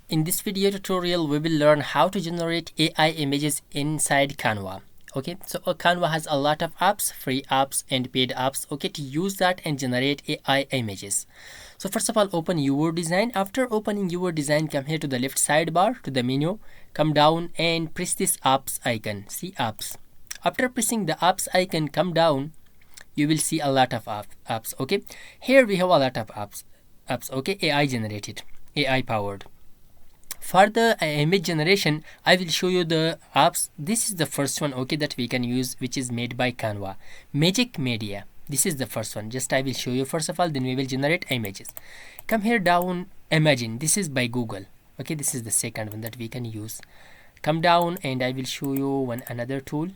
In this video tutorial, we will learn how to generate AI images inside Canva. Okay, so Canva has a lot of apps, free apps and paid apps, okay, to use that and generate AI images. So first of all, open your design. After opening your design, come here to the left sidebar, to the menu, come down and press this apps icon. See apps. After pressing the apps icon, come down, you will see a lot of apps. Okay, here we have a lot of apps, okay, AI generated, AI powered. For the image generation, I will show you the apps. This is the first one, okay, that we can use, which is made by Canva. Magic Media. This is the first one. Just I will show you first of all, then we will generate images. Come here down, Imagine. This is by Google. Okay, this is the second one that we can use. Come down and I will show you another tool.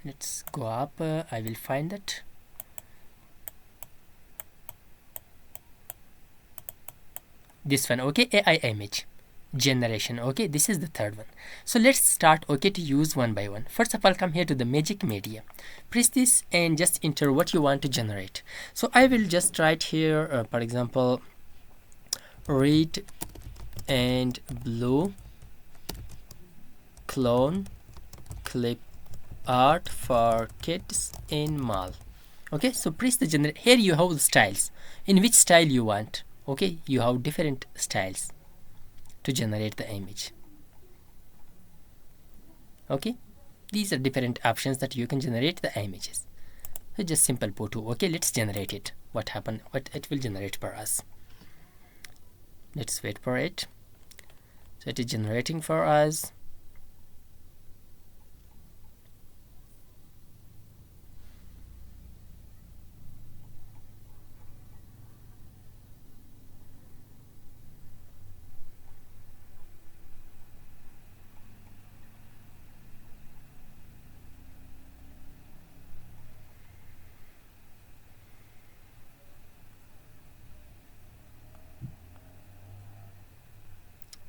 Let's go up. I will find that. This one, okay, AI image generation. Okay, this is the third one. So let's start, okay, to use one by one. First of all, come here to the Magic Media, press this and just enter what you want to generate. So I will just write here, for example, red and blue clone clip art for kids in mall. Okay, so press the generate. Here you have the styles, in which style you want. Okay, you have different styles to generate the image. Okay, these are different options that you can generate the images. So just simple photo. Okay, let's generate it. What happened? What it will generate for us. Let's wait for it. So it is generating for us.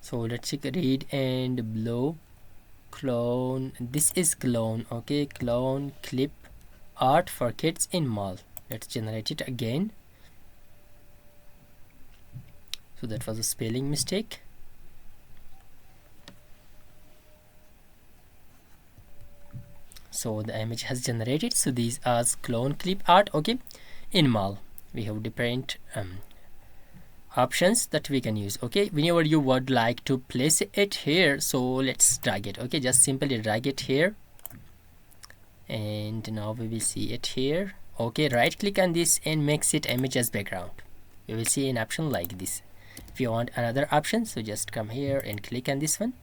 So let's check red and blue clone. This is clone. Okay, clone clip art for kids in mall. Let's generate it again. So that was a spelling mistake. So the image has generated. So these are clone clip art, okay, in mall. We have different options that we can use. Okay, whenever you would like to place it here, so let's drag it. Okay, just simply drag it here and now we will see it here. Okay, right click on this and makes it image as background. You will see an option like this. If you want another option, so just come here and click on this one.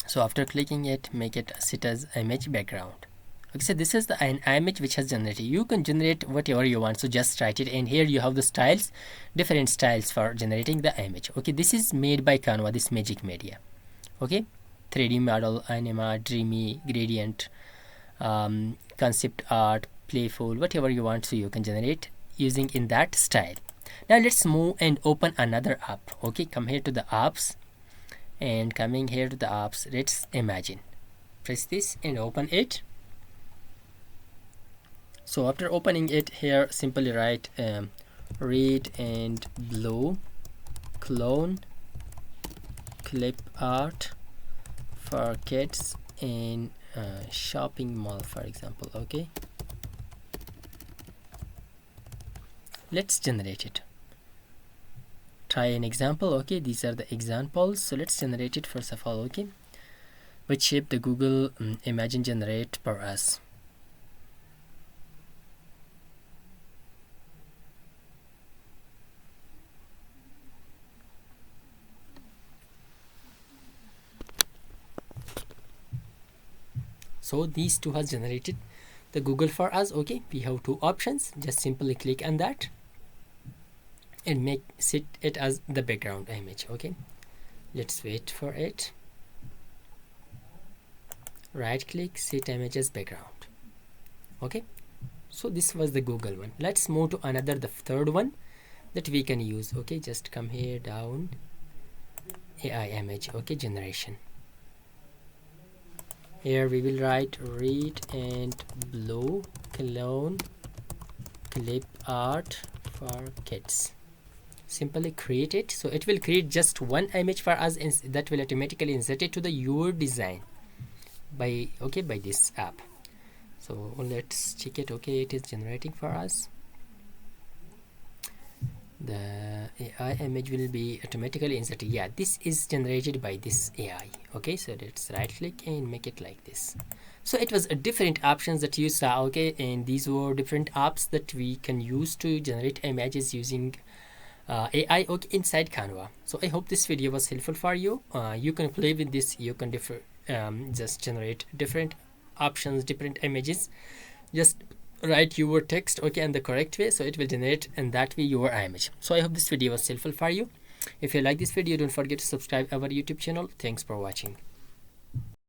So after clicking it, make it sit as image background. Okay, so this is an image which has generated. You can generate whatever you want, so just write it, and here you have the styles, different styles for generating the image. Okay, this is made by Canva, this Magic Media. Okay, 3D model, anima, dreamy, gradient, concept art, playful, whatever you want, so you can generate using in that style. Now let's move and open another app. Okay, come here to the apps and coming here to the apps, let's Imagine. Press this and open it. So after opening it, here simply write red and blue clone clip art for kids in shopping mall, for example. Okay, let's generate it. Try an example. Okay, these are the examples, so let's generate it first of all. Okay, which shape the Google Imagine generate for us. So these two has generated the Google for us. Okay, we have two options. Just simply click on that and make set it as the background image. Okay, let's wait for it. Right click, set image as background. Okay, so this was the Google one. Let's move to another, the third one that we can use. Okay, just come here down, AI image. Okay, generation. Here we will write red and blue clone clip art for kids. Simply create it. So it will create just one image for us, and that will automatically insert it to the your design by this app. So let's check it. Okay, it is generating for us. The AI image will be automatically inserted. Yeah, this is generated by this AI. Okay, so let's right click and make it like this. So it was a different options that you saw. Okay, and these were different apps that we can use to generate images using AI, okay, inside Canva. So I hope this video was helpful for you. You can play with this. You can just generate different options, different images. Just write your text, okay, in the correct way, so it will generate in that way your image. So I hope this video was helpful for you. If you like this video, don't forget to subscribe our YouTube channel. Thanks for watching.